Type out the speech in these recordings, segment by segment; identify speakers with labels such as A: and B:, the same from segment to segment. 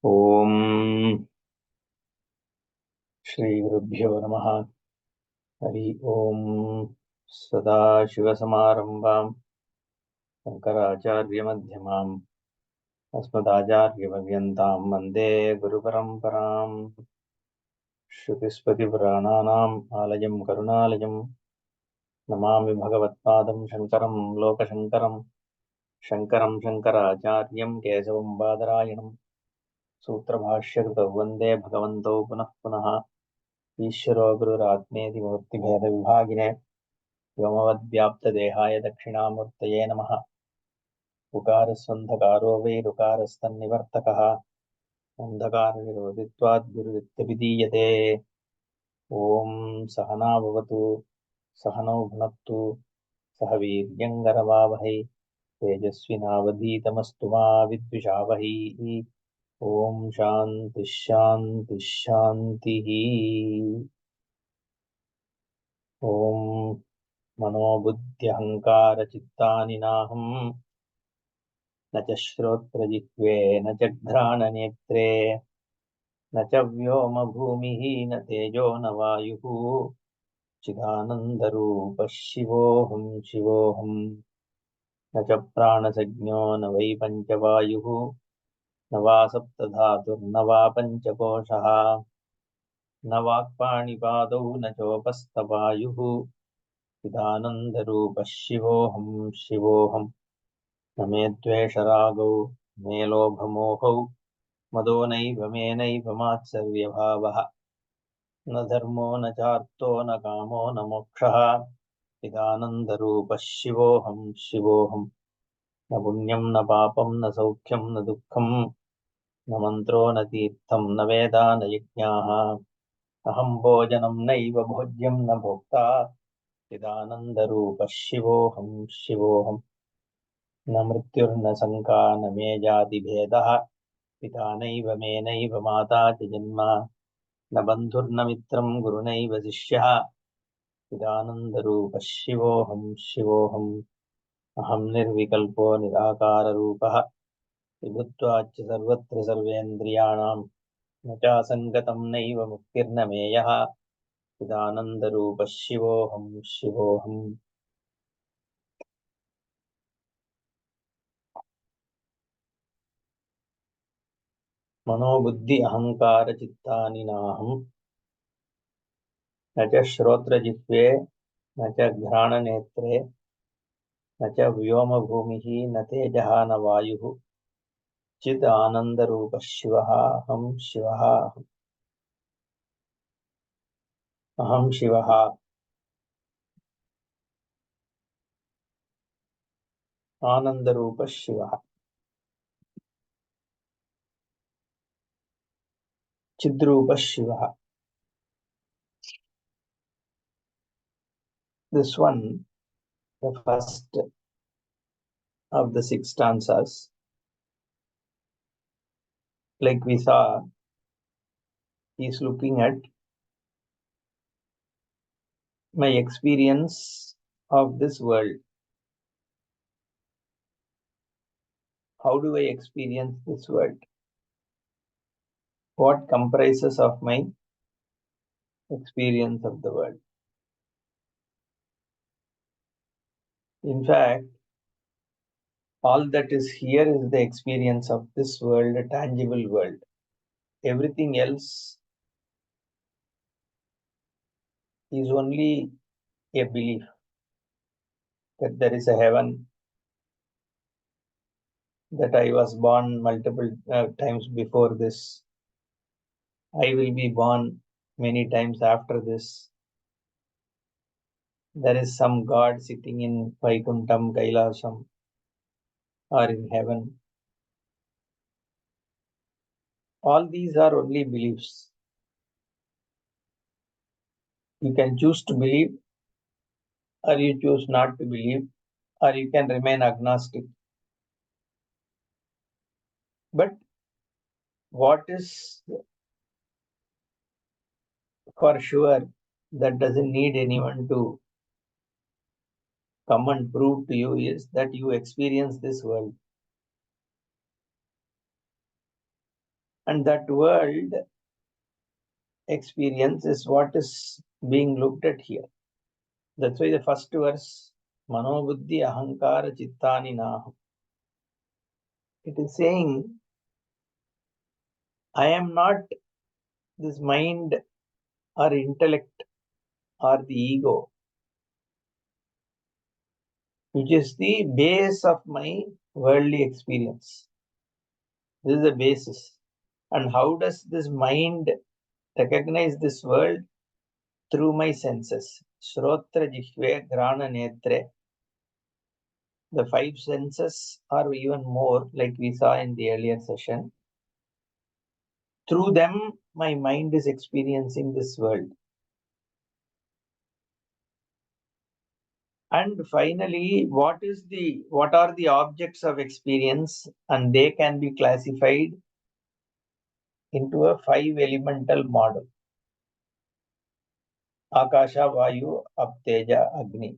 A: ओम श्री गुरुभ्यो नमः। हरि ओम। सदाशिवसमारम्भां शङ्कराचार्यमध्यमाम् अस्मदाचार्यपर्यन्तां वन्दे गुरुपरम्पराम्। श्रुतिस्मृतिपुराणानाम् आलयं करुणालयं नमामि भगवत्पादं शङ्करं लोकशङ्करं। शङ्करं शङ्कराचार्यं केशवं बादरायणं सूत्रभाष्यकृतौ वन्दे भगवन्तौ पुनः पुनः। ईश्वरो गुरुरात्मेति मूर्तिभेदविभागिने व्योमवद्व्याप्तदेहाय दक्षिणामूर्तये नमः। उकारस्वन्धकारो वै ऋकारस्तन्निवर्तकः अन्धकारनिरोधित्वात् गुरुरित्यभिधीयते। ॐ सहना भवतु सहनौ भुनक्तु सह वीर्यङ्करवावहै तेजस्विनावधीतमस्तु मा विद्विषावहै। ॐ शान्तिः शान्तिः शान्तिः। ॐ मनोबुद्ध्यहङ्कारचित्तानि नाहम् न च श्रोत्रजिह्वे न च घ्राणनेत्रे न च व्योमभूमिः न तेजो न वायुः चिदानन्दरूपः शिवोऽहं शिवोऽहम्। न च प्राणसंज्ञो न वै पञ्चवायुः न वा सप्तधातुर्न वा पञ्चकोशः न वाक्पाणिपादौ न चोपस्थपायुः चिदानन्दरूपः शिवोऽहं शिवोऽहम्। न मे द्वेषरागौ मे लोभमोहौ मदो नैव मेनैव मात्सर्यभावः न धर्मो न चार्तो न कामो न मोक्षः चिदानन्दरूपः शिवोऽहं शिवोऽहम्। न पुण्यं न पापं न सौख्यं न दुःखं न मन्त्रो न तीर्थं न वेदा न यज्ञाः अहं भोजनं नैव भोज्यं न भोक्ता चिदानन्दरूपः शिवोऽहं शिवोऽहम्। न मृत्युर्न शङ्का न मे जातिभेदः पिता नैव मे नैव माता च जन्म न बन्धुर्न मित्रं गुरुनैव शिष्यः चिदानन्दरूपः शिवोऽहं शिवोऽहम्। अहं निर्विकल्पो निराकाररूपः विभुत्वाच्च सर्वत्र सर्वेन्द्रियाणां न चासङ्गतं नैव मुक्तिर्न मेयः चिदानन्दरूपः शिवोऽहं शिवोऽहम्। मनोबुद्धि अहंकार चित्तानि नाहम् न च श्रोत्रजिह्वे न च घ्राणनेत्रे न च व्योमभूमिः न तेजः न वायुः चित् आनन्दरूपः शिवः अहं शिवः अहं शिवः। आनन्दरूपः शिवः चिद्रूपः शिवः। This one, the first of the six stanzas, like we saw, is looking at my experience of this world. How do I experience this world? What comprises of my experience of the world? In fact, all that is here is the experience of this world, a tangible world. Everything else is only a belief that there is a heaven, that I was born multiple times before this, I will be born many times after this. There is some God sitting in Vaikuntham, Kailasam, or in heaven. All these are only beliefs. You can choose to believe, or you choose not to believe, or you can remain agnostic. But what is for sure, that doesn't need anyone to come and prove to you, is that you experience this world. And that world experience is what is being looked at here. That's why the first verse, Mano Buddhi Ahankara Chittani Naham. It is saying, I am not this mind or intellect or the ego, which is the base of my worldly experience. This is the basis. And how does this mind recognize this world? Through my senses. Shrotra Jihve Grana Netre. The five senses or even more, like we saw in the earlier session. Through them, my mind is experiencing this world. And finally, what are the objects of experience? And they can be classified into a 5-elemental model. Akasha, Vayu, Apteja, Agni.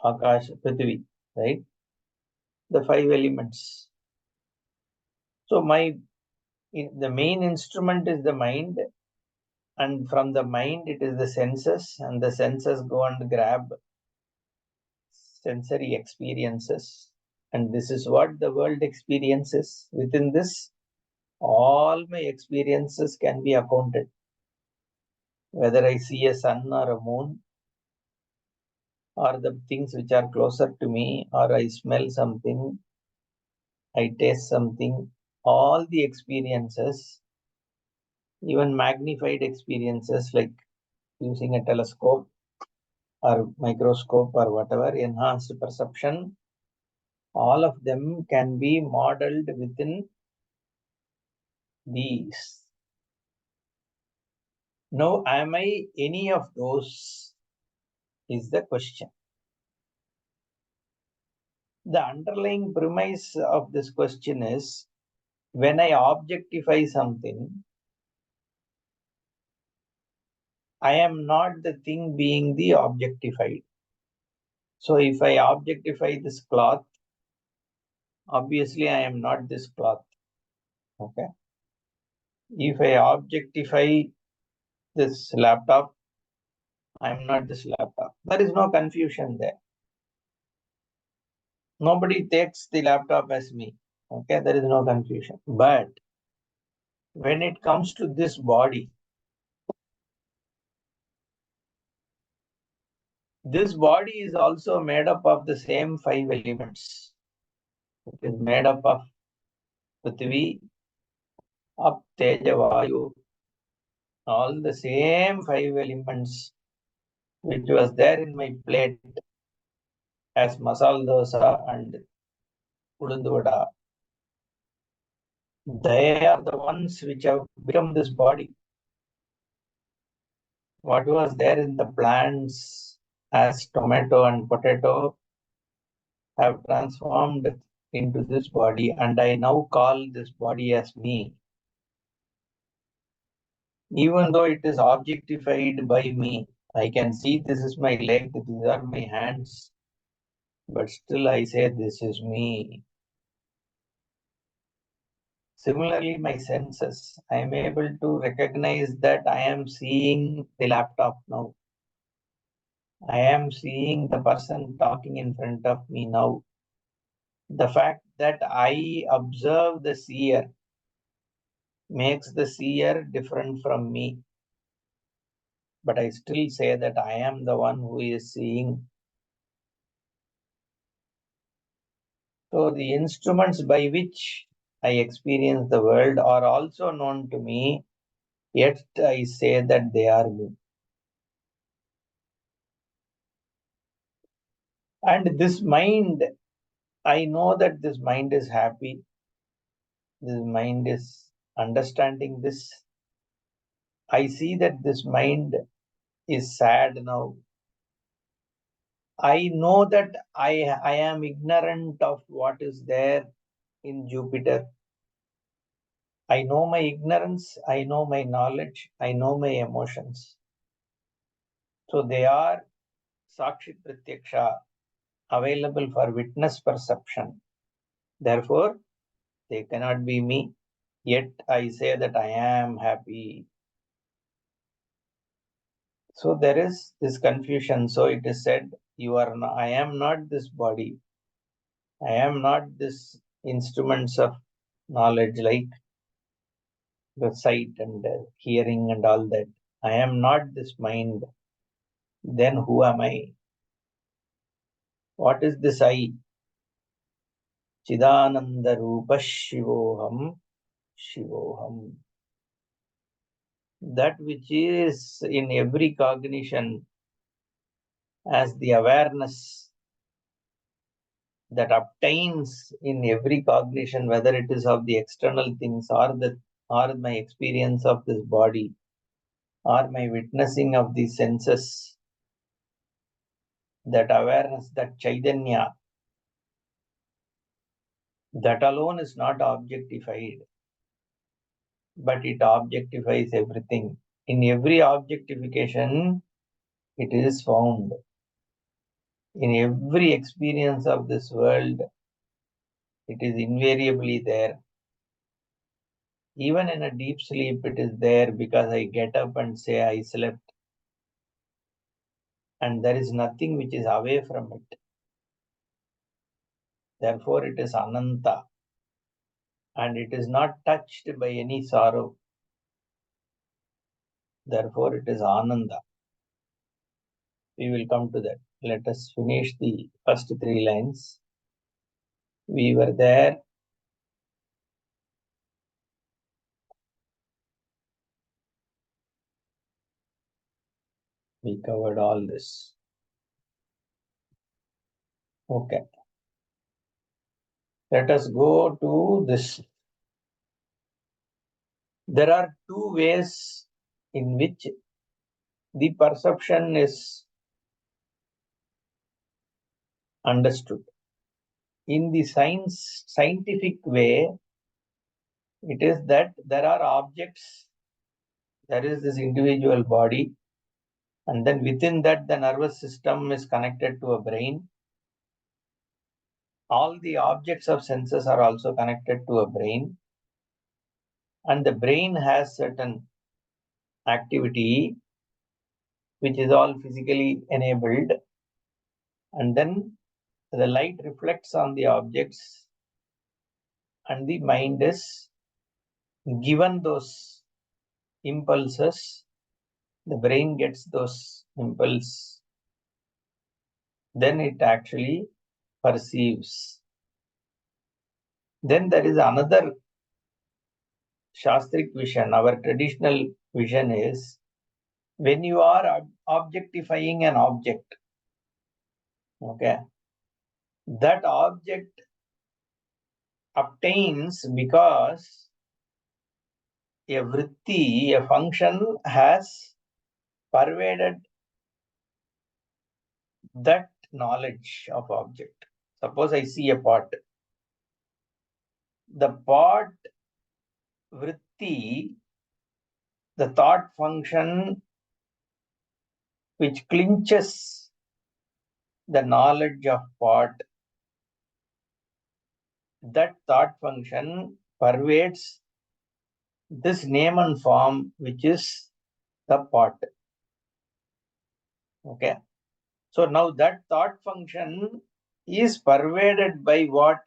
A: Akasha, Prithvi, right? The 5 elements. So the main instrument is the mind, and from the mind it is the senses, and the senses go and grab sensory experiences, and this is what the world experiences. Within this, all my experiences can be accounted. Whether I see a sun or a moon, or the things which are closer to me, or I smell something, I taste something, all the experiences, even magnified experiences like using a telescope or microscope or whatever, enhanced perception, all of them can be modeled within these. Now, am I any of those is the question. The underlying premise of this question is, when I objectify something, I am not the thing being the objectified. So if I objectify this cloth, obviously I am not this cloth. Okay. If I objectify this laptop, I am not this laptop. There is no confusion there. Nobody takes the laptop as me. Okay, there is no confusion. But when it comes to this body is also made up of the same 5 elements. It is made up of Prithvi, Ap, Teja, Vayu, all the same 5 elements which was there in my plate as masala dosa and udandu vada. They are the ones which have become this body. What was there in the plants as tomato and potato have transformed into this body, and I now call this body as me. Even though it is objectified by me, I can see this is my leg, these are my hands, but still I say this is me. Similarly, my senses, I am able to recognize that I am seeing the laptop now. I am seeing the person talking in front of me now. The fact that I observe the seer makes the seer different from me. But I still say that I am the one who is seeing. So the instruments by which I experience the world are also known to me, yet I say that they are me. And this mind, I know that this mind is happy. This mind is understanding this. I see that this mind is sad now. I know that I am ignorant of what is there in Jupiter. I know my ignorance, I know my knowledge, I know my emotions. So they are Sakshi Pratyaksha, available for witness perception. Therefore, they cannot be me. yet I say that I am happy. So there is this confusion. So it is said, I am not this body. I am not this instruments of knowledge like the sight and hearing and all that. I am not this mind. Then who am I? What is this I? Chidananda Rupa Shivoham. Shivoham. That which is in every cognition as the awareness that obtains in every cognition, whether it is of the external things or my experience of this body or my witnessing of the senses, that awareness, that chaitanya, that alone is not objectified, but it objectifies everything. In every objectification, it is found. In every experience of this world, it is invariably there. Even in a deep sleep, it is there because I get up and say I slept. And there is nothing which is away from it. Therefore, it is Ananta. And it is not touched by any sorrow. Therefore, it is Ananda. We will come to that. Let us finish the first 3 lines. We were there. We covered all this. Okay. Let us go to this. There are 2 ways in which the perception is understood. In the scientific way, it is that there are objects, there is this individual body, and then within that the nervous system is connected to a brain. All the objects of senses are also connected to a brain, and the brain has certain activity which is all physically enabled, and then the light reflects on the objects and the mind is given those impulses. The brain gets those impulses, then it actually perceives. Then there is another Shastric vision. Our traditional vision is when you are objectifying an object, okay, that object obtains because a vritti, a function has pervaded that knowledge of object. Suppose I see a pot. The pot vritti, the thought function which clinches the knowledge of pot, that thought function pervades this name and form which is the pot. Okay. So now that thought function is pervaded by what?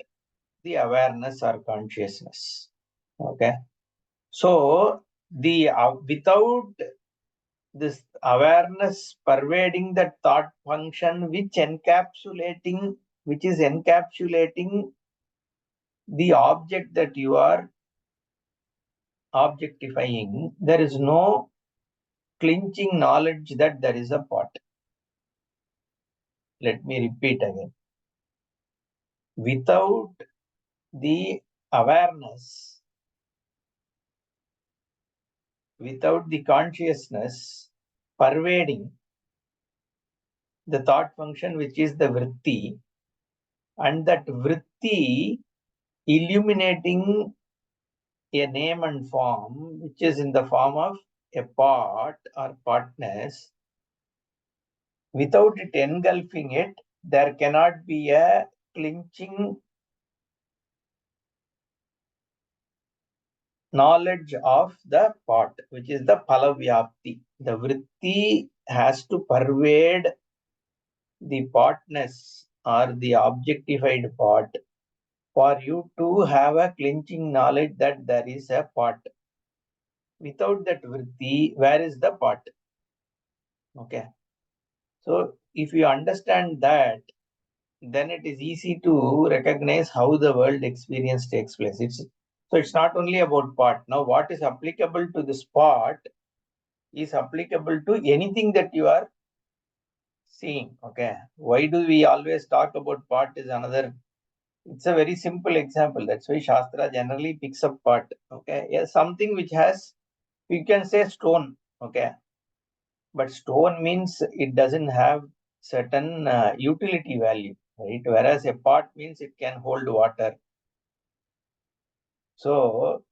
A: The awareness or consciousness. Okay. So the without this awareness pervading that thought function which is encapsulating the object that you are objectifying, there is no clinching knowledge that there is a pot. Let me repeat again. Without the awareness, without the consciousness pervading the thought function which is the vritti, and that vritti illuminating a name and form which is in the form of a pot or potness, without it engulfing it, there cannot be a clinching knowledge of the part, which is the palavyapti. The vritti has to pervade the partness or the objectified part for you to have a clinching knowledge that there is a part. Without that vritti, where is the part? Okay. So if you understand that, then it is easy to recognize how the world experience takes place. It's not only about part. Now, what is applicable to this part is applicable to anything that you are seeing. Okay. Why do we always talk about part is another? It's a very simple example. That's why Shastra generally picks up part. Okay. Yeah, something which has, you can say stone. Okay. But stone means it doesn't have certain utility value, right? Whereas a pot means it can hold water. So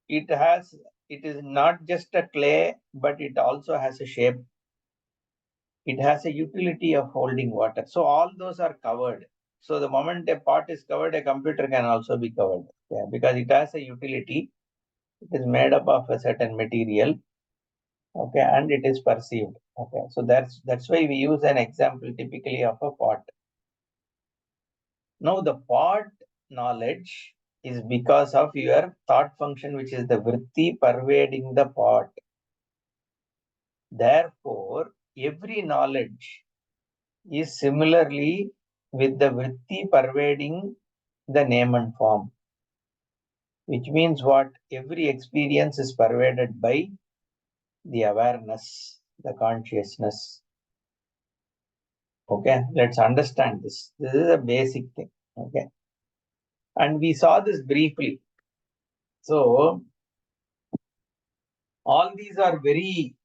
A: it is not just a clay, but it also has a shape. It has a utility of holding water. So all those are covered. So the moment a pot is covered, a computer can also be covered. Yeah, because it has a utility. It is made up of a certain material. Okay, and it is perceived. Okay, so that's why we use an example typically of a pot. Now the pot knowledge is because of your thought function, which is the vritti pervading the pot. Therefore, every knowledge is similarly with the vritti pervading the name and form, which means what? Every experience is pervaded by the awareness, the consciousness. Okay, let's understand this. This is a basic thing. Okay, and we saw this briefly. So all these are very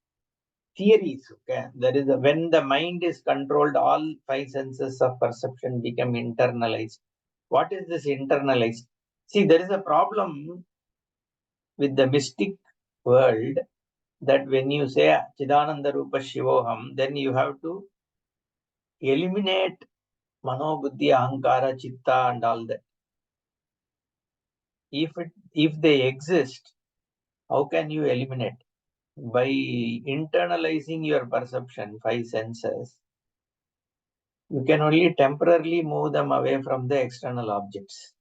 A: theories. Okay, there is when the mind is controlled, all five senses of perception become internalized. What is this internalized? See, there is a problem with the mystic world that when you say Chidananda Rupa Shivoham, then you have to eliminate Mano, Buddhi, Ahankara, Chitta, and all that. If they exist, how can you eliminate? By internalizing your perception, five senses, you can only temporarily move them away from the external objects.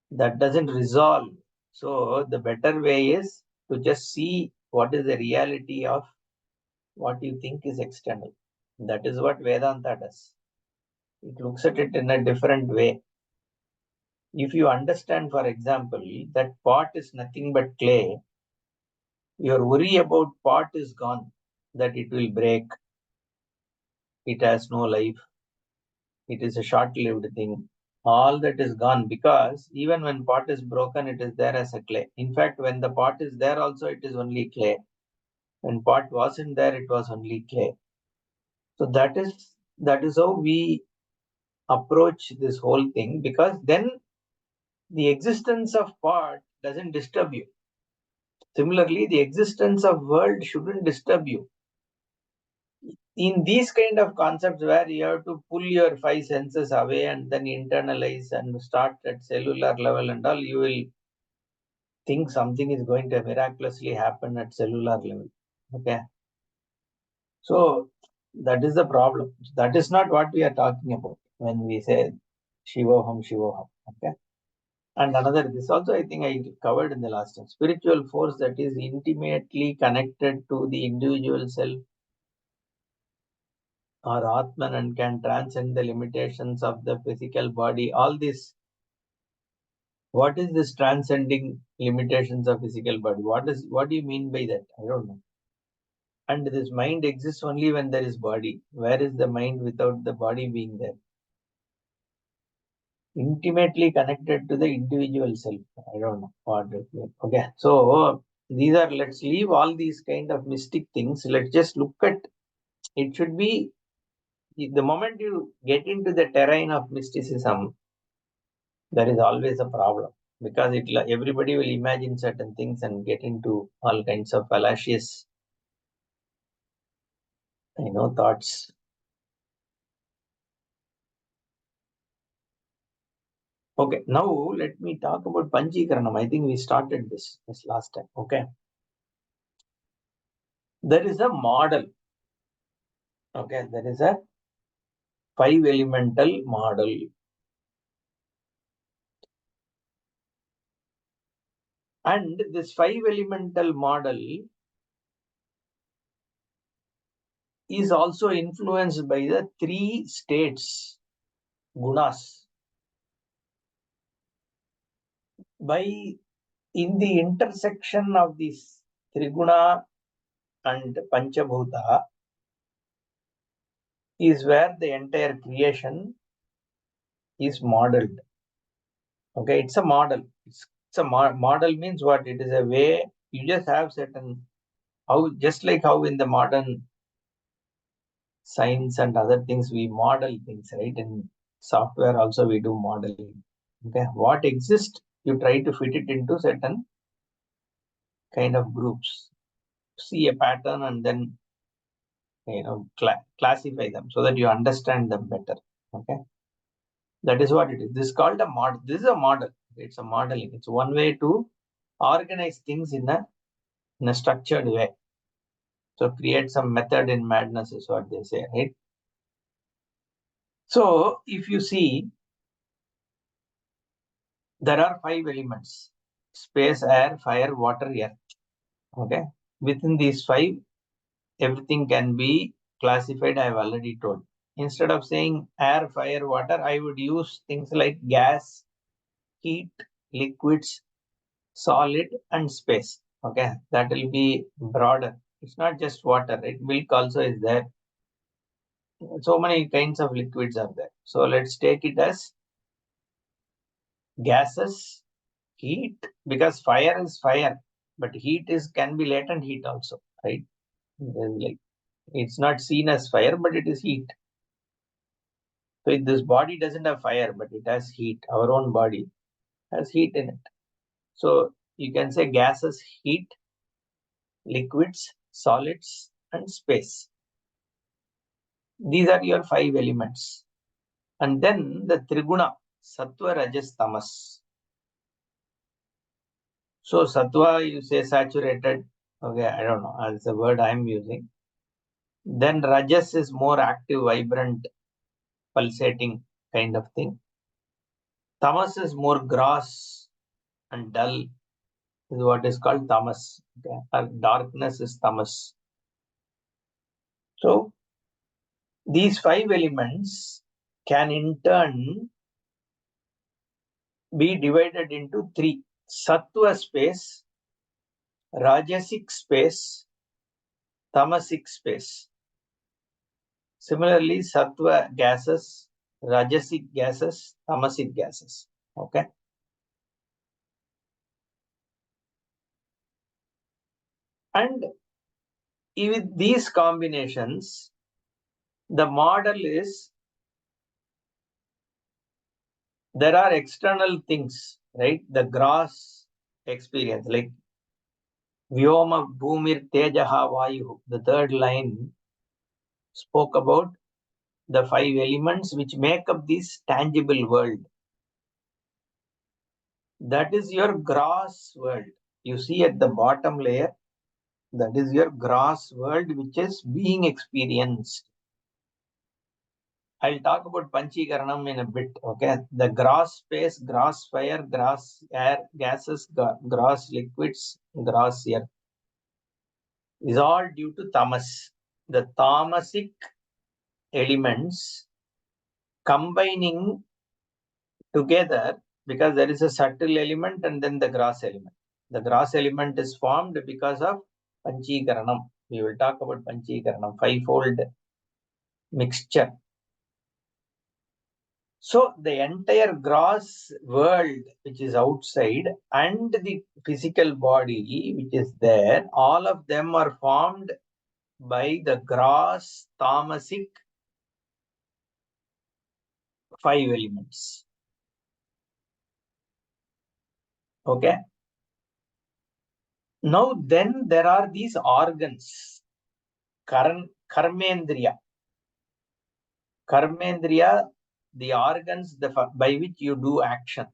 A: That doesn't resolve. So the better way is to just see what is the reality of what you think is external. That is what Vedanta does. It looks at it in a different way. If you understand, for example, that pot is nothing but clay, your worry about pot is gone, that it will break, it has no life, it is a short-lived thing. All that is gone, because even when pot is broken, it is there as a clay. In fact, when the pot is there also, it is only clay. When pot wasn't there, it was only clay. So that is how we approach this whole thing, because then the existence of pot doesn't disturb you. Similarly, the existence of world shouldn't disturb you. In these kind of concepts where you have to pull your five senses away and then internalize and start at cellular level and all, you will think something is going to miraculously happen at cellular level. Okay. So that is the problem. That is not what we are talking about when we say Shivoham, Shivoham. Okay. And another, this also I think I covered in the last time. Spiritual force that is intimately connected to the individual self or Atman and can transcend the limitations of the physical body. All this, what is this transcending limitations of physical body? What do you mean by that? I don't know. And this mind exists only when there is body. Where is the mind without the body being there? Intimately connected to the individual self. I don't know what it means. Okay. So these are, let's leave all these kind of mystic things. Let's just look at, it should be, the moment you get into the terrain of mysticism, there is always a problem, because everybody will imagine certain things and get into all kinds of fallacious, thoughts. Okay, now let me talk about Panchikaranam. I think we started this last time. Okay. There is a model. Okay, there is a 5-elemental model. And this 5-elemental model is also influenced by the 3 states, gunas. By in the intersection of these Triguna and Panchabhuta is where the entire creation is modeled. Okay, it's a model. It's a model means what? It is a way you just have certain, how just like how in the modern science and other things we model things, right? In software also we do modeling. Okay, what exists, you try to fit it into certain kind of groups, see a pattern and then classify them so that you understand them better. Okay, that is what it is. This is called a model. This is a model. It's a modeling. It's one way to organize things in a structured way. So create some method in madness is what they say, right? So if you see, there are 5 elements: space, air, fire, water, earth. Okay, within these 5, everything can be classified. I have already told. Instead of saying air, fire, water, I would use things like gas, heat, liquids, solid, and space. Okay, that will be broader. It's not just water, right? Milk also is there. So many kinds of liquids are there. So let's take it as gases, heat, because fire is fire, but heat can be latent heat also, right? Like, it's not seen as fire, but it is heat. So this body doesn't have fire, but it has heat. Our own body has heat in it. So you can say gases, heat, liquids, solids, and space. These are your 5 elements. And then the Triguna, Sattva, Rajas, Tamas. So Sattva, you say saturated. Okay, I don't know. That's the word I'm using. Then Rajas is more active, vibrant, pulsating kind of thing. Tamas is more gross and dull, is what is called tamas. Okay? Darkness is tamas. So these 5 elements can in turn be divided into 3: Sattva space, Rajasic space, Tamasic space. Similarly, Sattva gases, Rajasic gases, Tamasic gases. Okay. And with these combinations, the model is, there are external things, right? The gross experience, like Vyoma Bhumir Tejaha Vayu, the third line spoke about the 5 elements which make up this tangible world. That is your gross world. You see at the bottom layer, that is your gross world which is being experienced. I'll talk about Panchikaranam in a bit. Okay, the gross space, gross fire, gross air, gases, gross liquids, gross earth is all due to tamas. The tamasic elements combining together, because there is a subtle element and then the gross element. The gross element is formed because of Panchikaranam. We will talk about Panchikaranam, 5-fold mixture. So the entire gross world which is outside and the physical body which is there, all of them are formed by the gross tamasic 5 elements. Okay. Now then there are these organs, karmendriya. Karmendriya, the organs by which you do action,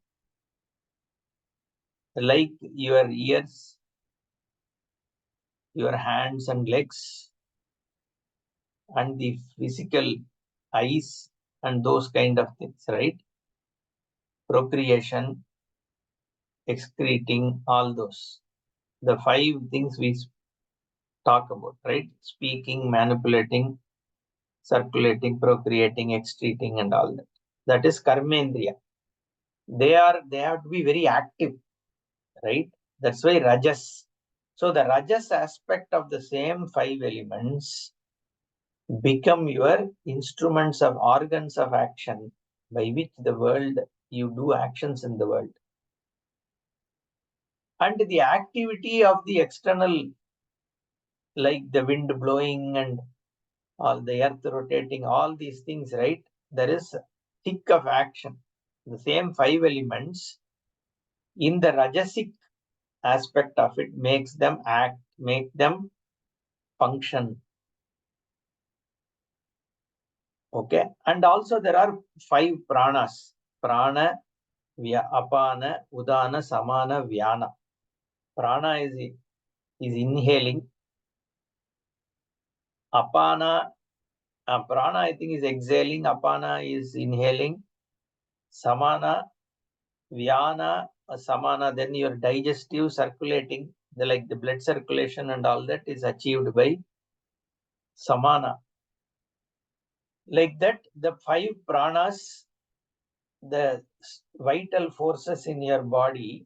A: like your ears, your hands and legs, and the physical eyes and those kind of things, right? Procreation, excreting, all those. The 5 things we talk about, right? Speaking, manipulating, circulating, procreating, excreting, and all that. That is karmendriya. They have to be very active, right? That's why rajas. So the rajas aspect of the same 5 elements become your instruments of organs of action by which the world, you do actions in the world. And the activity of the external, like the wind blowing and all the earth rotating, all these things, right? There is thick of action. The same 5 elements in the rajasic aspect of it makes them act, make them function. Okay. And also there are 5 pranas. Prana, apana, udana, samana, vyana. Prana is inhaling. Apana, prana I think is exhaling. Apana is inhaling. Samana, vyana, samana, then your digestive circulating, like the blood circulation and all that is achieved by samana. Like that, the 5 pranas, the vital forces in your body,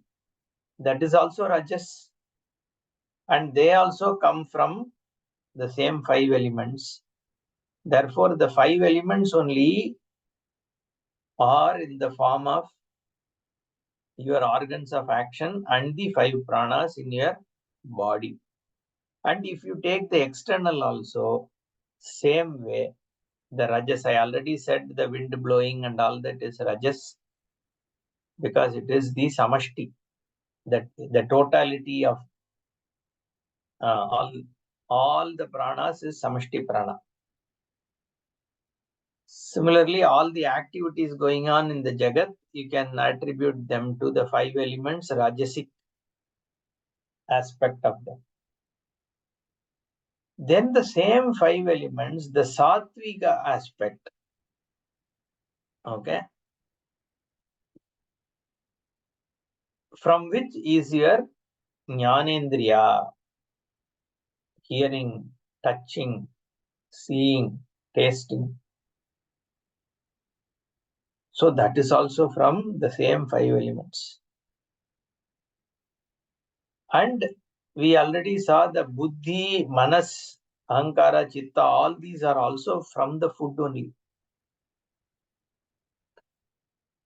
A: that is also rajas, and they also come from the same 5 elements. Therefore the 5 elements only are in the form of your organs of action and the 5 pranas in your body. And if you take the external also, same way, the rajas, I already said the wind blowing and all that is rajas, because it is the samashti, that the totality of all the pranas is samashti prana. Similarly, all the activities going on in the jagat, you can attribute them to the 5 elements, rajasic aspect of them. Then the same 5 elements, the sattvika aspect, okay, from which is your jnanendriya, hearing, touching, seeing, tasting. So that is also from the same 5 elements. And we already saw the buddhi, manas, ahankara, chitta, all these are also from the food only.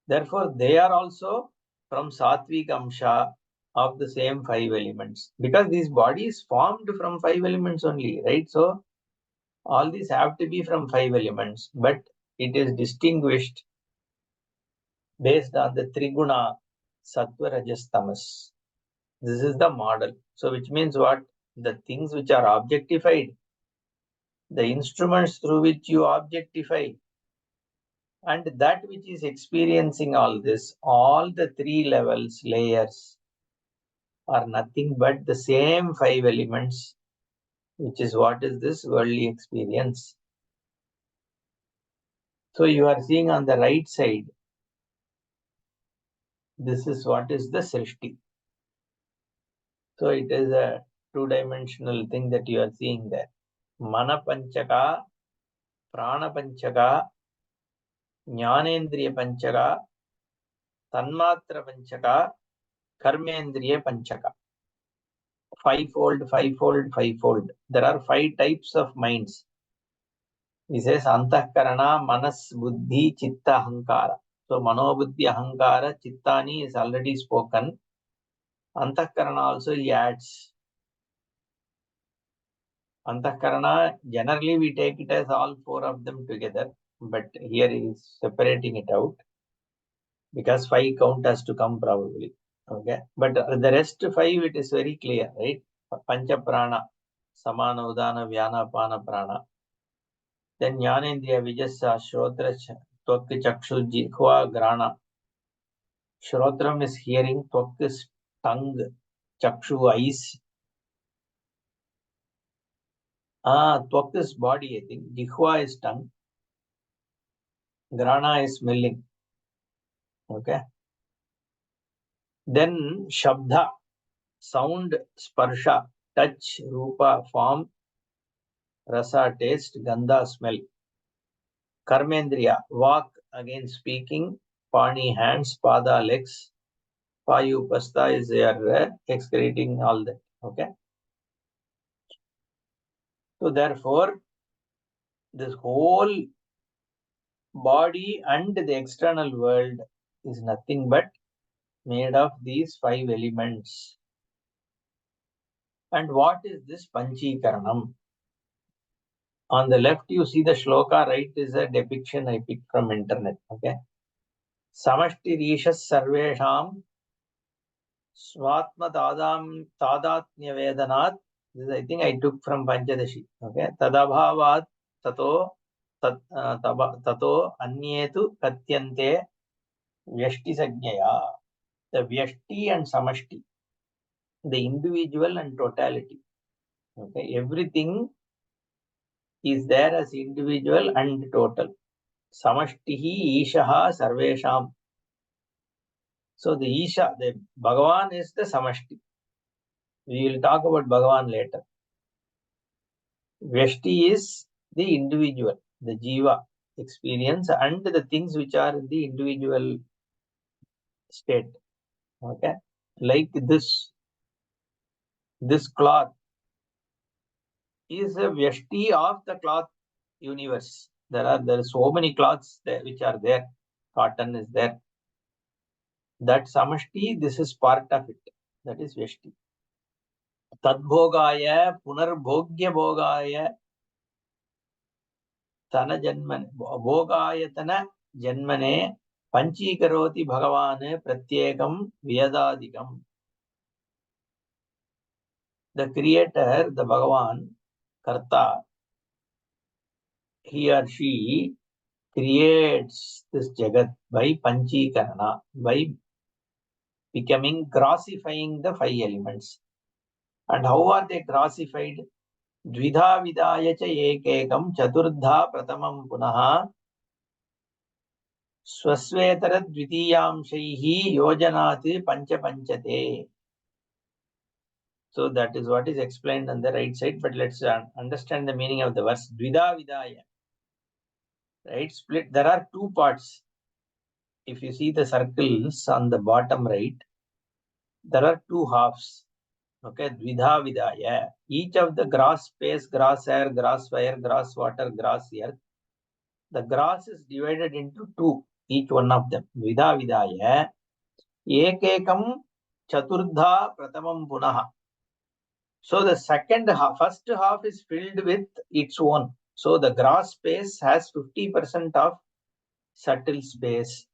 A: Therefore, they are also from sattvic amsha of the same 5 elements. Because this body is formed from 5 elements only, right? So all these have to be from 5 elements, but it is distinguished based on the triguna, sattva, rajas, tamas. This is the model. So which means what? The things which are objectified, the instruments through which you objectify, and that which is experiencing all this, all the 3 levels, layers, are nothing but the same 5 elements, which is what is this worldly experience. So you are seeing on the right side, this is what is the Srishti. So it is a 2-dimensional thing that you are seeing there. Mana Panchaka, Prana Panchaka, Jnanendriya Panchaka, Tanmatra Panchaka, Karmendriya Panchaka. Fivefold, fivefold, fivefold. There are 5 types of minds. He says Antahkarana, Manas, Buddhi, Chitta, Ahankara. So Manobuddhi, Ahankara, Chittani is already spoken. Antahkarana also he adds. Antahkarana, generally we take it as all 4 of them together, but here he is separating it out because 5 count has to come probably. Okay, but the rest 5 it is very clear, right? Pancha prana, samana, udana, vyana, pana, prana. Then jnanendriya, vijasa, shrotra, Tvak, Chakshu, Jikhva, Grana. Shrotram is hearing, Tvak is tongue, Chakshu eyes. Tvak is body, I think. Jikhva is tongue. Grana is smelling. Okay. Then Shabda, sound, Sparsha, touch, Rupa, form, Rasa, taste, Gandha, smell. Karmendriya, walk, again speaking, Pani, hands, Pada, legs, Payu, Pasta is there, excreting all that. Okay. So therefore, this whole body and the external world is nothing but made of these 5 elements. And what is this Panchikaranam? On the left, you see the shloka, right is a depiction I picked from internet. Okay. Samashti Rishas Sarvesham Swatma Tadatnya Vedanat. This I think I took from Panchadashi. Okay. Tadabhavat Tato Anyetu Katyante Vyashti Sajnaya. The Vyashti and Samashti. The individual and totality. Okay. Everything is there as individual and total. Samashtihi Ishaha Sarvesham. So the Isha, the Bhagavan is the Samashti. We will talk about Bhagavan later. Vyashti is the individual, the Jiva experience and the things which are in the individual state. Okay. Like this cloth is a Vyashti of the cloth universe. There are so many cloths there which are there. Cotton is there. That Samashti, this is part of it. That is Vyashti. Tadbhogaya, Punarbhogya Bhogaya, Tana Janmane, Bhogayatana Janmane, Panchikaroti Bhagavane, Pratyekam Vyadadikam. The creator, the Bhagavan, Karta, he or she creates this Jagat by Panchikarana, by grossifying the 5 elements. And how are they grossified? Dvidha vidaya cha ekekam chaturdha pratamam punaha swasvetara dvitiyamshaihi yojanati panchate. So that is what is explained on the right side, but let's understand the meaning of the verse. Dvidha vidaya. Right, split. There are 2 parts. If you see the circles on the bottom right, there are 2 halves. Okay, Dvidha vidaya. Each of the grass space, grass air, grass fire, grass water, grass earth. The grass is divided into 2, each one of them. Vidha vidaya. Ekekam chaturdha pratamam punaha. So the first half is filled with its own. So the grass space has 50% of subtle space.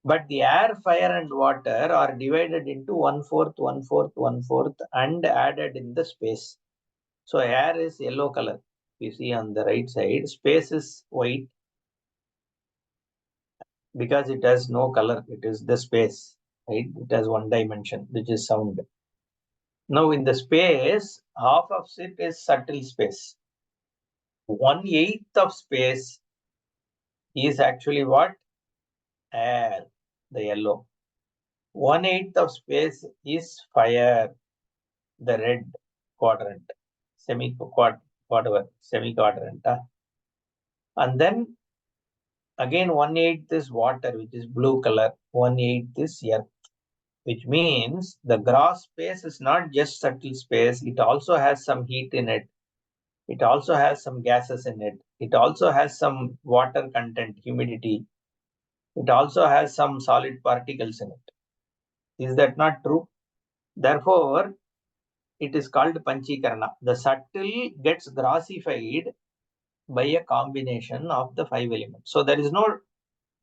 A: But the air, fire and water are divided into 1/4, 1/4, 1/4 and added in the space. So air is yellow color. You see on the right side, space is white because it has no color. It is the space, right? It has 1 dimension, which is sound. Now in the space, half of it is subtle space. 1/8 of space is actually what? Air, the yellow. 1/8 of space is fire, the red quadrant, semi-quadrant. And then again 1/8 is water, which is blue color. 1/8 is earth, which means the grass space is not just subtle space. It also has some heat in it. It also has some gases in it. It also has some water content, humidity. It also has some solid particles in it. Is that not true? Therefore, it is called Panchikarana. The subtle gets grossified by a combination of the 5 elements. So there is no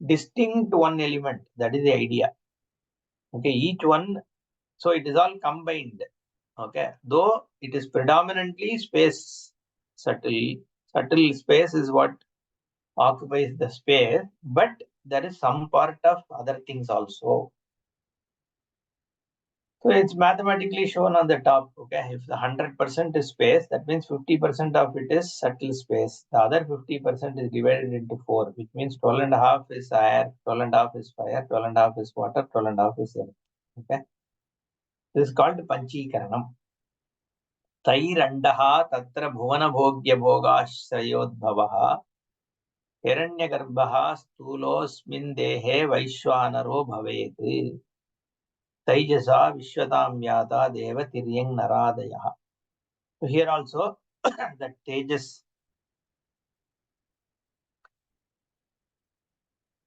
A: distinct one element. That is the idea. Okay, each one, so it is all combined. Okay, though it is predominantly space, subtle space is what occupies the space, but there is some part of other things also. So it's mathematically shown on the top. Okay, if the 100% is space, that means 50% of it is subtle space. The other 50% is divided into 4, which means 12 and a half is air, 12 and a half is fire, 12 and a half is water, 12 and a half is air. Okay, this is called Panchikaranam. तैरण्डः तत्र भुवनभोग्यभोगाश्रयोद्भवः हिरण्यगर्भः स्थूलोऽस्मिन् देहे वैश्वानरो भवेत् तैजसा विश्वतां याता देवतिर्यं नरादयः. So here also the tejas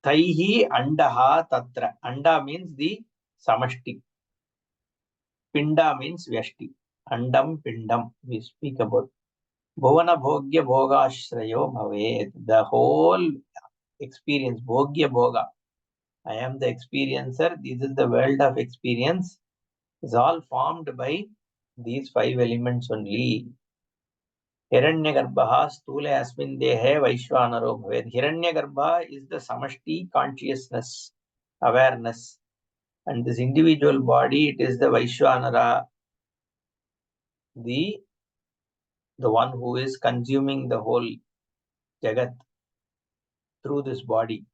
A: taihi andaha tatra. Anda means the samashti. Pinda means vyashti. Andam pindam we speak about. Bhuvana bhogya bhogashrayo bhavet. The whole experience, bhogya bhoga. I am the experiencer. This is the world of experience. Is all formed by these 5 elements only. Hiranyagarbha stule asmin dehe vaishwanaro bhavet. Hiranyagarbha is the samashti consciousness, awareness. And this individual body, it is the Vaishwanara, the one who is consuming the whole Jagat through this body.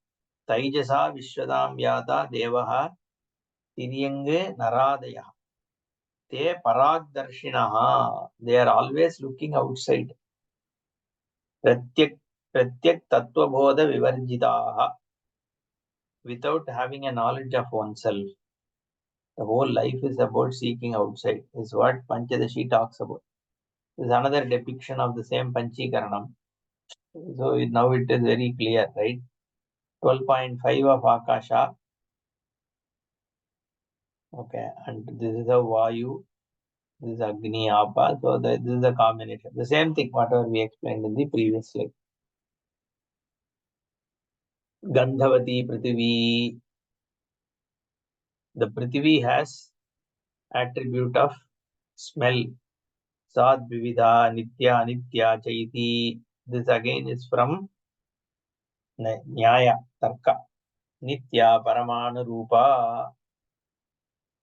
A: Taijasa Vishwadam Yata Devaha Tiryange Naradaya. Te Paragdarshinaha. They are always looking outside. Pratyak Tattva Bodha Vivarjitaha. Without having a knowledge of oneself. The whole life is about seeking outside, is what Panchadashi talks about. This is another depiction of the same Panchikaranam. So now it is very clear, right? 12.5 of Akasha. Okay, and this is a Vayu, this is Agni, Apa. So this is a combination. The same thing, whatever we explained in the previous slide. Gandhavati Prithvi. The Prithvi has attribute of smell. Sad Vividha, Nitya, Anitya, Chaiti. This again is from Nyaya, Tarka. Nitya, Paramanu Rupa,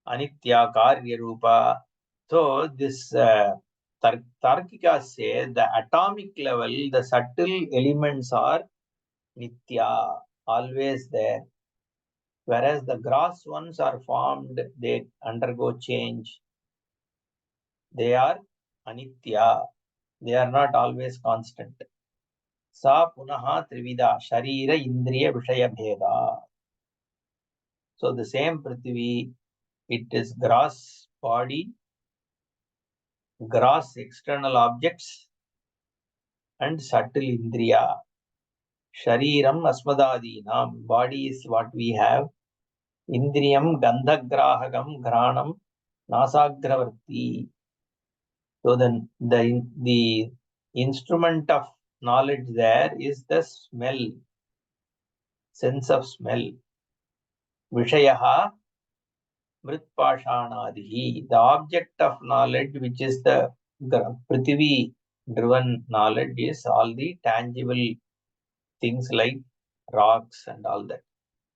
A: Anitya, Karya Rupa. So this Tarkika says the atomic level, the subtle elements are Nitya, always there. Whereas the gross ones are formed, they undergo change. They are Anitya. They are not always constant. Sa punaha trivida, sharira indriya vishaya bheda. So the same Prithvi, it is gross body, gross external objects, and subtle indriya. Shariram asmadadinam. Body is what we have. Indriyam gandhagrahagam granam nasagravarti. So then the instrument of knowledge there is the smell, sense of smell. Vishayaha mritpashanadihi. The object of knowledge, which is the Prithvi driven knowledge, is all the tangible things like rocks and all that.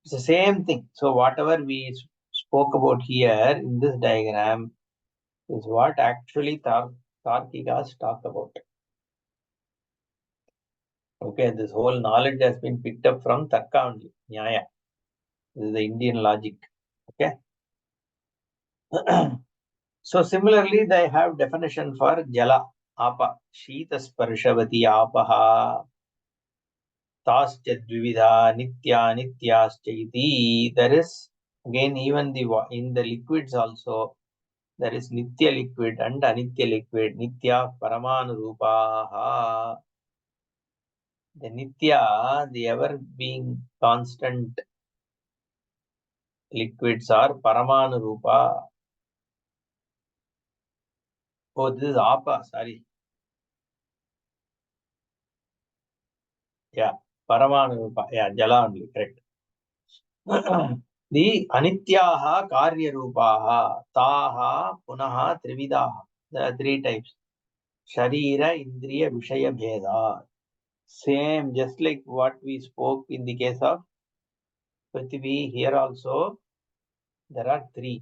A: It's the same thing. So whatever we spoke about here in this diagram is what actually Tarkikas talk about. Okay, this whole knowledge has been picked up from Tarka only, Nyaya. This is the Indian logic. Okay. So similarly, they have definition for Jala, Apa, Shita Sparshavati Apaha, Tascha Dvividha, Nitya, Nityaschaiti. There is again even in the liquids also. There is Nitya liquid and Anitya liquid. Nitya Paramanu Rupaha. The Nitya, the ever being constant liquids are Paramanu Rupa. Oh, this is Apa, sorry. Yeah, Paramanu Rupa. Yeah, Jala only, correct. The Anityaha Karya Rupaha, Taha Punaha Trividaha. There are 3 types. Sharira, Indriya, Vishaya, Bheda. Same, just like what we spoke in the case of Prithvi, here also there are three.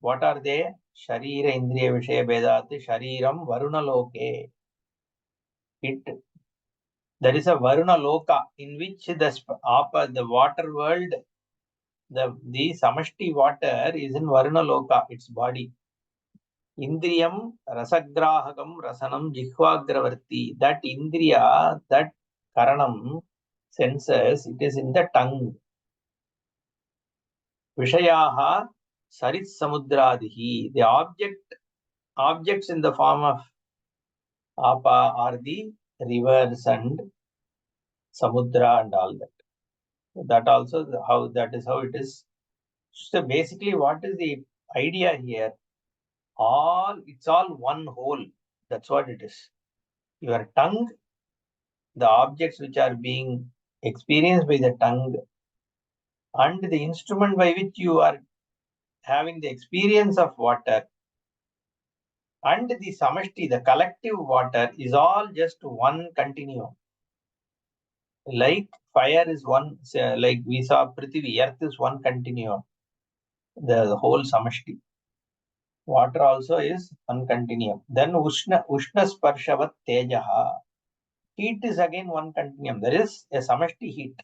A: What are they? Sharira Indriya Vishaya Vedat Shariram Varuna Loke. There is a Varuna Loka in which the water world, the Samashti water is in Varuna Loka, its body. Indriyam Rasagrahakam Rasanam Jihvagravarti. That Indriya, that Karanam, senses, it is in the tongue. Vishayaha Sarit Samudradihi. The objects in the form of Apa are the rivers and Samudra and all that. That also that is how it is. So basically, what is the idea here? It's all one whole. That's what it is. Your tongue, the objects which are being experienced by the tongue, and the instrument by which you are having the experience of water, and the samashti, the collective water, is all just one continuum. Like fire is one, like we saw Prithvi, earth is one continuum, the whole samashti. Water also is one continuum. Then Ushna Sparshavat Tejaha. Heat is again one continuum. There is a samashti heat.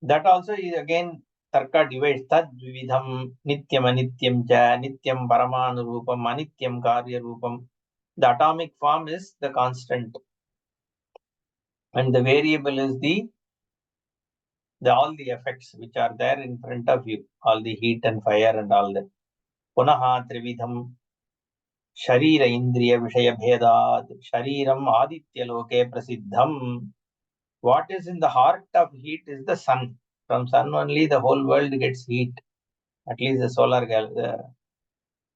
A: That also is again Tarka divides Tad Vividham Nityam Anityam Cha Nityam Paramanu Rupam Anityam Karya Rupam. The atomic form is the constant. And the variable is all the effects which are there in front of you. All the heat and fire and all that. Punaha Trividham Sharira Indriya Vishaya Bhedad Shariram Aditya Loke Prasiddham. What is in the heart of heat is the sun. From sun only the whole world gets heat. At least the solar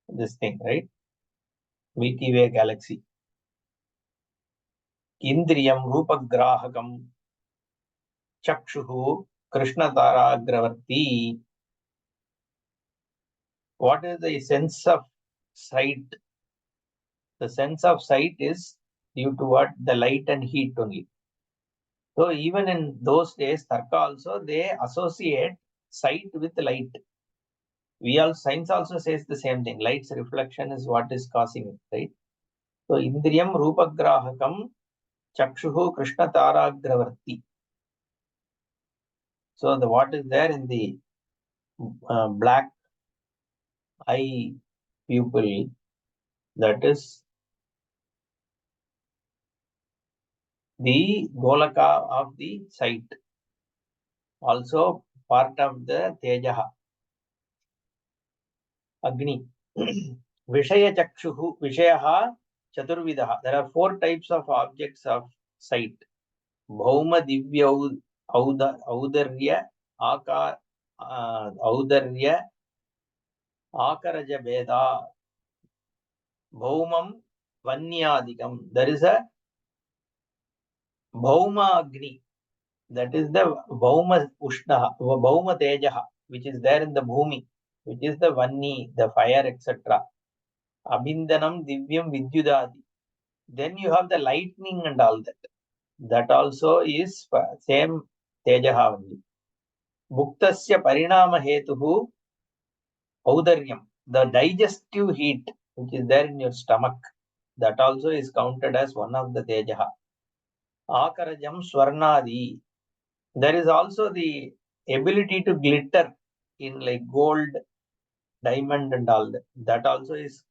A: this thing, right? Milky Way galaxy. Indriyam Rupagrahakam Chakshuhu Krishna Taragravarti. What is the sense of sight? The sense of sight is due to what? The light and heat only. So even in those days, Tarka also, they associate sight with light. Science also says the same thing. Light's reflection is what is causing it, right? So Indriyam Rupagrahakam Chakshuhu Krishna Taragravarti. So what is there in the black eye pupil, that is the Golaka of the sight. Also part of the Tejaha. Agni. Vishaya Chakshuhu, Vishayaha Chaturvidaha. There are 4 types of objects of sight. Bhauma Divya Audarya Audarya Akaraja Veda Bhaumam Vanyadikam. There is a Bhauma Agni. That is the Bhauma Ushna, Bhauma Tejaha, which is there in the Bhumi, which is the Vanni, the fire, etc. Abindanam Divyam Vidyudadi. Then you have the lightning and all that. That also is same Tejaha only. Bhuktasya Parinama Hetuhu Audaryam. The digestive heat which is there in your stomach, that also is counted as one of the Tejaha. Akarajam Swarnadi. There is also the ability to glitter in like gold, diamond and all that. That also is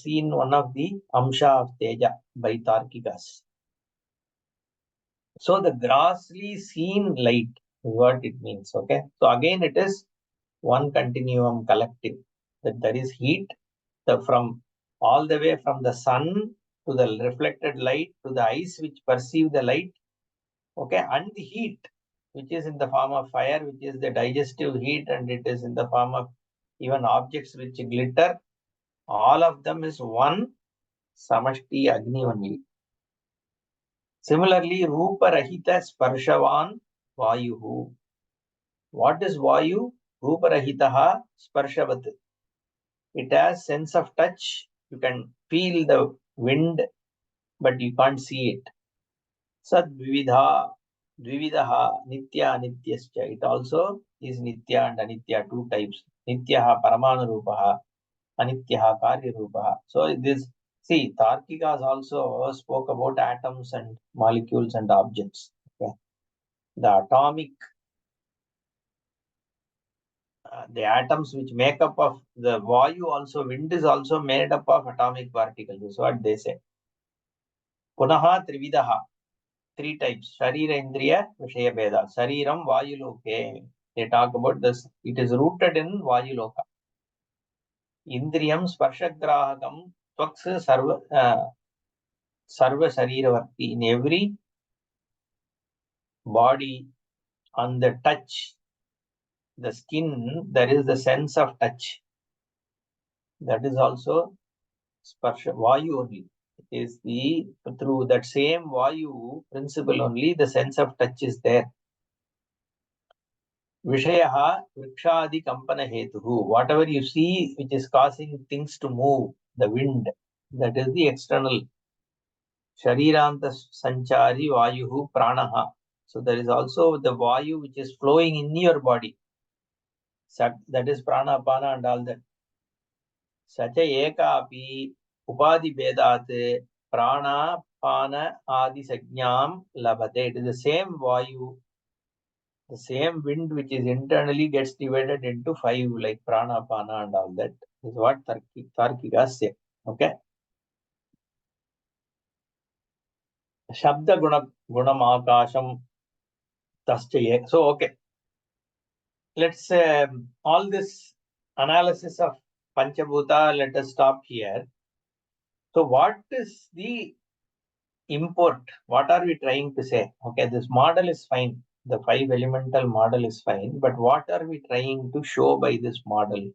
A: seen one of the Amsha of Teja by Tarkikas. So the grossly seen light is what it means. Okay. So again it is one continuum collective. That there is heat from all the way from the sun to the reflected light to the eyes which perceive the light. Okay, and the heat which is in the form of fire, which is the digestive heat, and it is in the form of even objects which glitter. All of them is one Samashti Agni only. Similarly, Rupa Rahita Sparshavan Vayuhu. What is Vayu? Rupa Rahitaha Sparshavat. It has sense of touch. You can feel the wind. but you can't see it. Sad dvividaha, nitya, nityascha. It also is nitya and anitya, two types. Nityaha paramanurupaha, anityaha karyarupaha. So this, see, Tarkikas also spoke about atoms and molecules and objects. Okay? The atomic, the atoms which make up of the Vayu also, wind is also made up of atomic particles. This is what they say. Punaha trividaha, three types. Sharira Indriya Vishaya Veda. Shariram Vayuloke. They talk about this. It is rooted in Vayuloka. Indriyam Sparshagrahakam Tvaks Sarva Shariravati. In every body, on the touch, the skin, there is the sense of touch. That is also Sparsha Vayu only. It is the through that same Vayu principle only the sense of touch is there. Vishayaha Vrikshadi Kampana Hetuhu. Whatever you see which is causing things to move, the wind, that is the external. Shariranta Sanchari Vayuhu Pranaha. So there is also the Vayu which is flowing in your body. That is Prana, Apana and all that. Sacha Ekapi Upadi Vedat Prana, Pana, Adi Sajñam Labhate. It is the same Vayu, the same wind which is internally gets divided into five, like Prana, Pana and all that. Is what Tarkikas say. Okay. Shabda Gunam Akasham Tascha. So, okay. Let's all this analysis of Panchabhuta, let us stop here. So what is the import? What are we trying to say? Okay, this model is fine. The five elemental model is fine, but what are we trying to show by this model?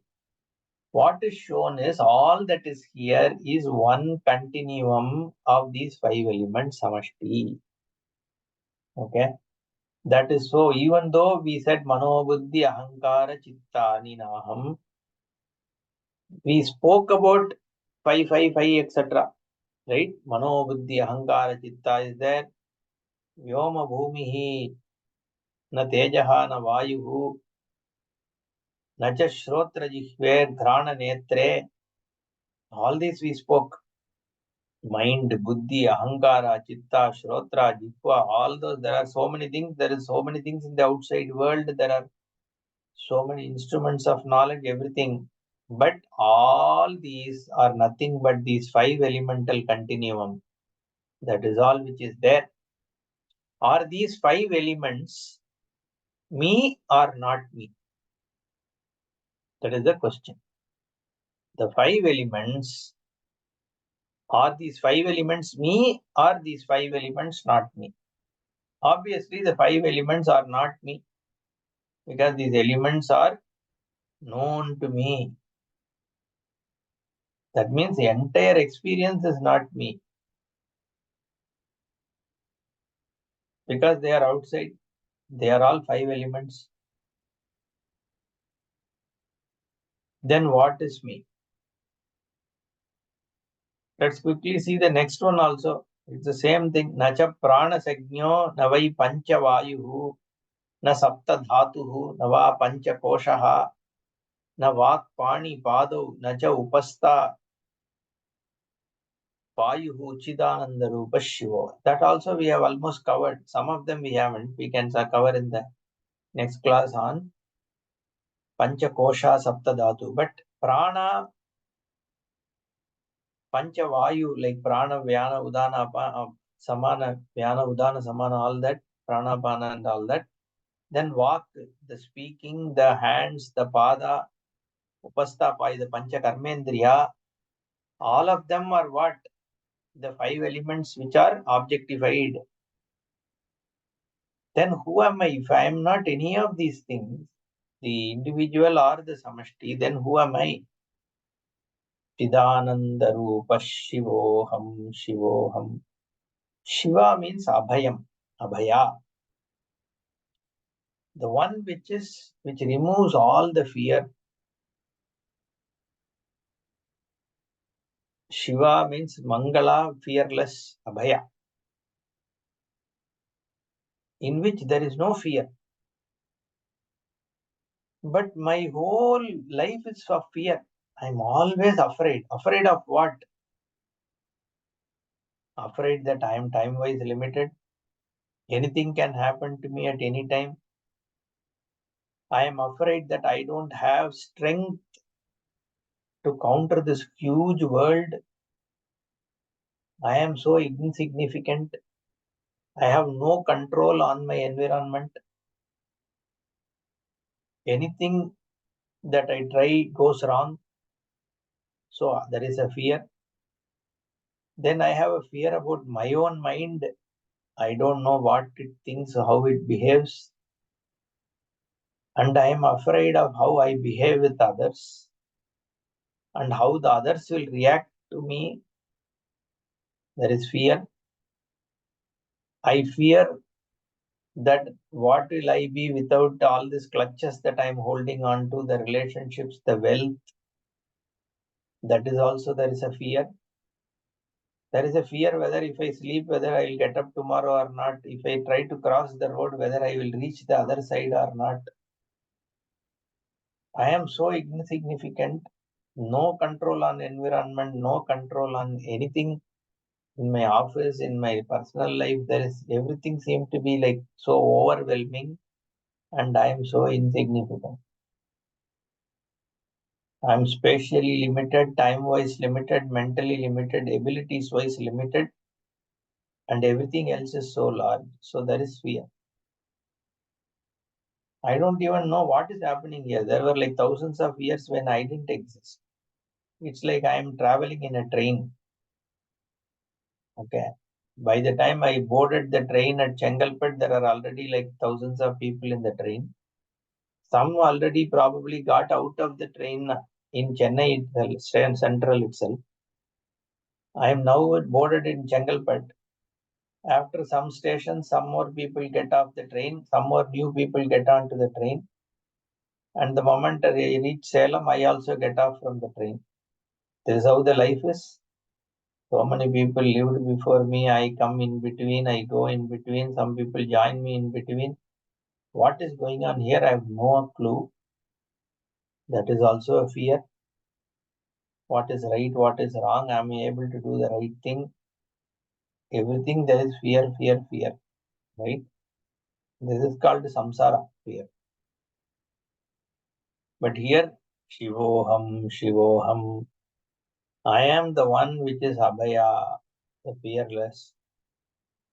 A: What is shown is all that is here is one continuum of these five elements samashti. Okay, that is so. Even though we said manobuddhi ahankara chittani naham, we spoke about 5, etc. Right? Mano, Buddhi, Ahankara, Chitta is there. Vyoma, Bhumihi, na Tejaha, na Vayuhu, na cha Shrotra, Jihve, Dhrana, Netre. All this we spoke. Mind, Buddhi, Ahankara, Chitta, Shrotra, Jihva, all those. There are so many things. There is so many things in the outside world. There are so many instruments of knowledge, everything. But all these are nothing but these five elemental continuum. That is all which is there. Are these five elements me or not me? That is the question. The five elements, are these five elements me or these five elements not me? Obviously, the five elements are not me because these elements are known to me. That means the entire experience is not me because they are outside. They are all five elements. Then what is me? Let's quickly see the next one also. It's the same thing. Nacha prana sagnyo navai pancha vayuhu na sapta dhatuhu nava pancha koshaha na vak pani padau na cha upasta payuhu chidananda rupa shivo. That also we have almost covered. Some of them we haven't. We can cover in the next class on pancha kosha sapta dhatu. But prana, pancha vayu, like prana, vyana, udana, samana, vyana, udana, samana, all that, prana, pana and all that. Then vak, the speaking, the hands, the pada, upasta pai, the pancha karmendriya, all of them are what? The five elements which are objectified. Then who am I? If I am not any of these things, the individual or the samashti, then who am I? Chidananda Rupa Shivoham Shivoham. Shiva means Abhayam, Abhaya. The one which removes all the fear. Shiva means Mangala, fearless, Abhaya, in which there is no fear. But my whole life is of fear. I'm always afraid. Afraid of what? Afraid that I am time-wise limited. Anything can happen to me at any time. I am afraid that I don't have strength to counter this huge world. I am so insignificant. I have no control on my environment. Anything that I try goes wrong. So there is a fear. Then I have a fear about my own mind. I don't know what it thinks, how it behaves. And I am afraid of how I behave with others and how the others will react to me. There is fear. I fear that what will I be without all these clutches that I am holding on to, the relationships, the wealth. That is also, there is a fear. There is a fear whether if I sleep, whether I will get up tomorrow or not. If I try to cross the road, whether I will reach the other side or not. I am so insignificant. No control on environment, no control on anything in my office, in my personal life. There is everything seems to be like so overwhelming, and I am so insignificant. I am spatially limited, time-wise limited, mentally limited, abilities-wise limited, and everything else is so large. So there is fear. I don't even know what is happening here. There were like thousands of years when I didn't exist. It's like I am traveling in a train. Okay. By the time I boarded the train at Chengalpet, there are already like thousands of people in the train. Some already probably got out of the train in Chennai itself, Central itself. I am now boarded in Chengalpet. After some stations, some more people get off the train, some more new people get onto the train. And the moment I reach Salem, I also get off from the train. This is how the life is. So many people lived before me. I come in between, I go in between. Some people join me in between. What is going on here? I have no clue. That is also a fear. What is right? What is wrong? Am I able to do the right thing? Everything there is fear, fear, fear. Right? This is called samsara, fear. But here, Shivoham, Shivoham. I am the one which is Abhaya, the fearless.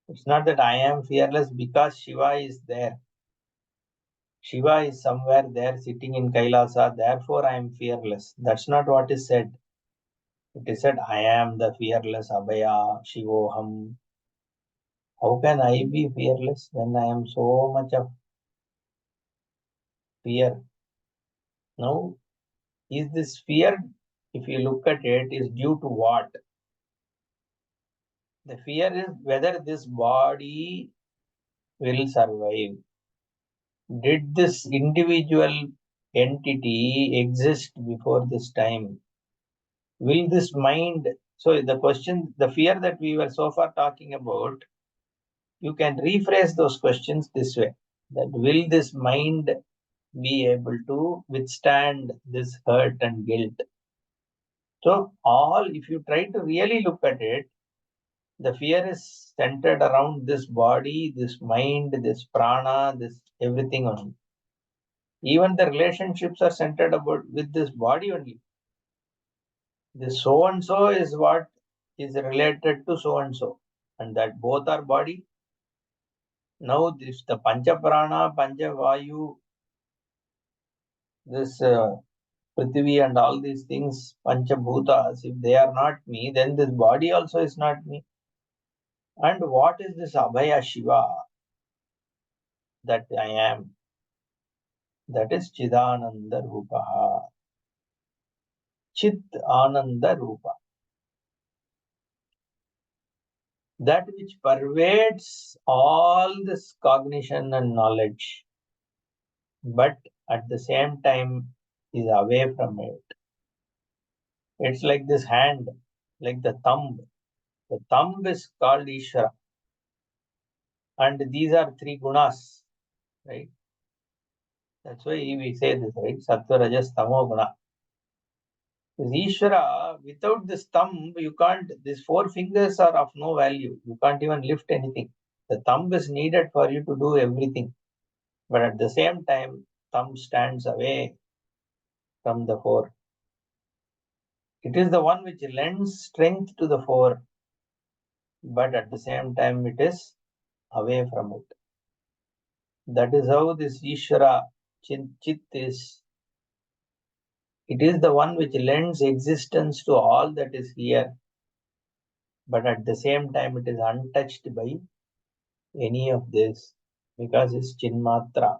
A: It's not that I am fearless because Shiva is there. Shiva is somewhere there sitting in Kailasa, therefore I am fearless. That's not what is said. It is said, I am the fearless Abhaya, Shivoham. How can I be fearless when I am so much of fear? Now, is this fear, if you look at it, is due to what? The fear is whether this body will survive. Did this individual entity exist before this time? Will this mind, so the question, the fear that we were so far talking about, you can rephrase those questions this way, that will this mind be able to withstand this hurt and guilt? So all, if you try to really look at it, the fear is centered around this body, this mind, this prana, this everything only. Even the relationships are centered about with this body only. This so and so is what is related to so and so, and that both are body. Now this the pancha prana, pancha vayu, this prithvi and all these things, pancha bhutas, if they are not me, then this body also is not me. And what is this Abhaya Shiva that I am? That is Chidananda Rupaha. Chit Ananda Rupa. That which pervades all this cognition and knowledge, but at the same time is away from it. It's like this hand. like the thumb. The thumb is called Ishvara. And these are three gunas, right? That's why we say this, right? Sattva, Rajas, Tamo guna. Ishvara, without this thumb, you can't, these four fingers are of no value. You can't even lift anything. The thumb is needed for you to do everything. But at the same time, thumb stands away from the four. It is the one which lends strength to the four, but at the same time, it is away from it. That is how this Ishvara Chit is. It is the one which lends existence to all that is here, but at the same time, it is untouched by any of this because it's Chinmatra.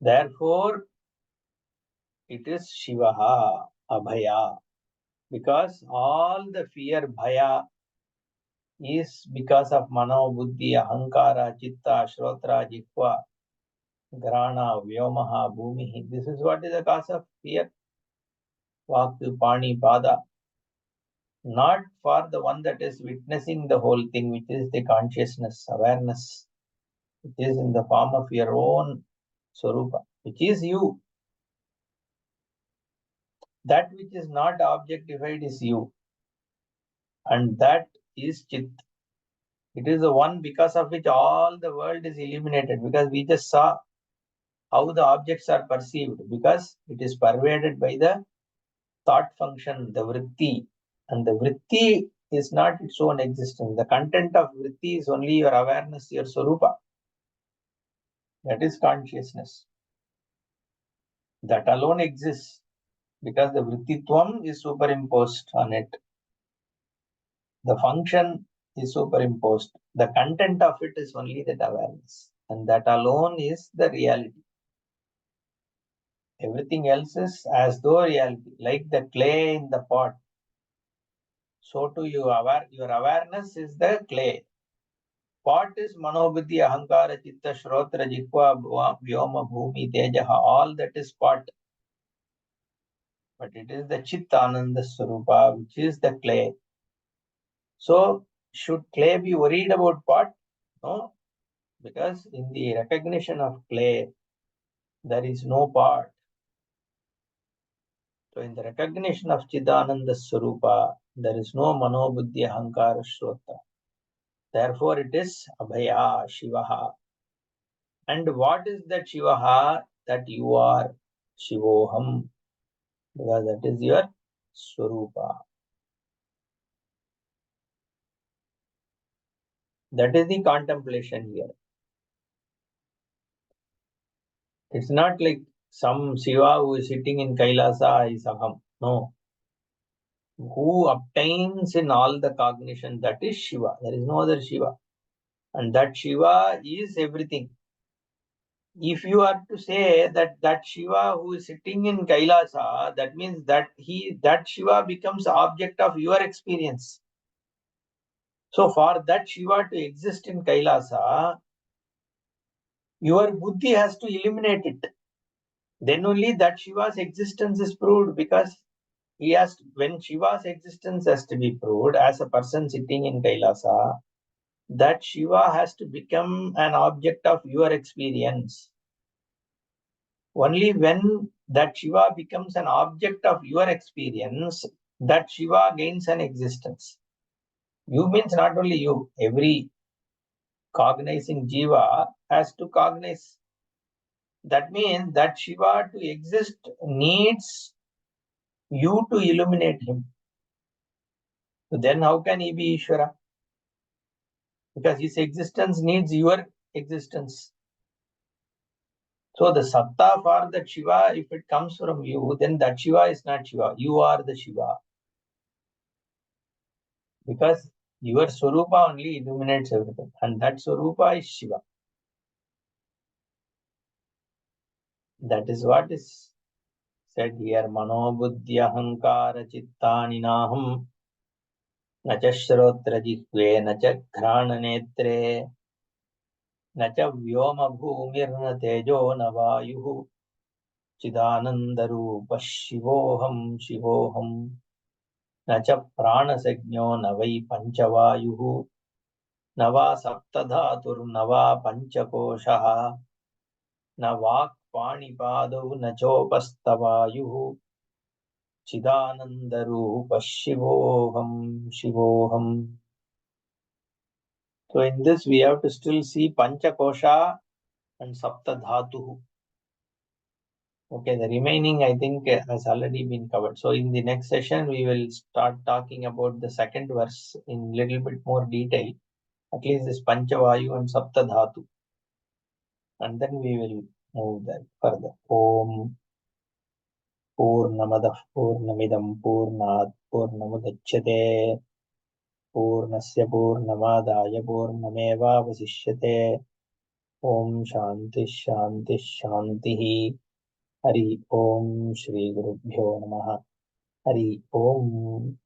A: Therefore, it is Shivaha, Abhaya, because all the fear, Bhaya, is because of Mano, Buddhi, Ahankara, Chitta, Shrotra, Jikva, Grana, Vyomaha, Bhumihi. This is what is the cause of fear. Vaktu, Pani, Pada. Not for the one that is witnessing the whole thing, which is the consciousness, awareness. It is in the form of your own Swarupa, which is you. That which is not objectified is you. And that is Chit. It is the one because of which all the world is illuminated. Because we just saw how the objects are perceived. Because it is pervaded by the thought function, the vritti. And the vritti is not its own existence. The content of vritti is only your awareness, your Swarupa. That is consciousness. That alone exists because the vrittitvam is superimposed on it. The function is superimposed. The content of it is only that awareness. And that alone is the reality. Everything else is as though reality, like the clay in the pot. So too your awareness is the clay. Pot is Manobuddhi, Ahankara, Chitta, Shrotra, Jikva, Vyoma, Bhumi, Tejaha. All that is pot. But it is the Chitta Ananda Swarupa, which is the clay. So, should clay be worried about pot? No, because in the recognition of clay, there is no pot. So, in the recognition of Chidananda Swarupa, there is no Manobuddhi Ahankara Shrota. Therefore, it is Abhaya, Shivaha. And what is that Shivaha? That you are Shivoham, because that is your Swarupa. That is the contemplation here. It's not like some Shiva who is sitting in Kailasa is Aham. No. Who obtains in all the cognition, that is Shiva. There is no other Shiva. And that Shiva is everything. If you are to say that Shiva who is sitting in Kailasa, that means that Shiva becomes object of your experience. So for that Shiva to exist in Kailasa, your buddhi has to eliminate it. Then only that Shiva's existence is proved, because when Shiva's existence has to be proved as a person sitting in Kailasa, that Shiva has to become an object of your experience. Only when that Shiva becomes an object of your experience, that Shiva gains an existence. You means not only you, every cognizing Jiva has to cognize. That means that Shiva to exist needs you to illuminate him. So then how can he be Ishvara? Because his existence needs your existence. So the satta for that Shiva, if it comes from you, then that Shiva is not Shiva. You are the Shiva. Because your Swarupa only illuminates everything. And that Swarupa is Shiva. That is what is said here. Mano buddhi ahankara chittani naham nacha shrotra jihve nacha ghrana netre nacha vyoma bhumir na tejo na vayuhu चिदानन्दरूपः शिवोऽहं शिवोऽहं न च प्राणसंज्ञो न वै पञ्चवायुः न वा सप्तधातुर्न वा पञ्चकोशः न वाक्पाणिपादौ न चोपस्थवायुः चिदानन्दरूपः शिवोऽहं शिवोऽहं. So in this we have to still see Panchakosha and Saptadhatu. Okay, the remaining I think has already been covered. So in the next session we will start talking about the second verse in little bit more detail. At least this Panchavayu and Saptadhatu. And then we will move that further. Om Purnamadah Purnamidam Purnat Purnamudachyate Purnasya Purnamadaya Purnameva Vasishyate. Om Shanti Shanti Shanti. Hari Om Shri Gurubhyo Namaha. Hari Om.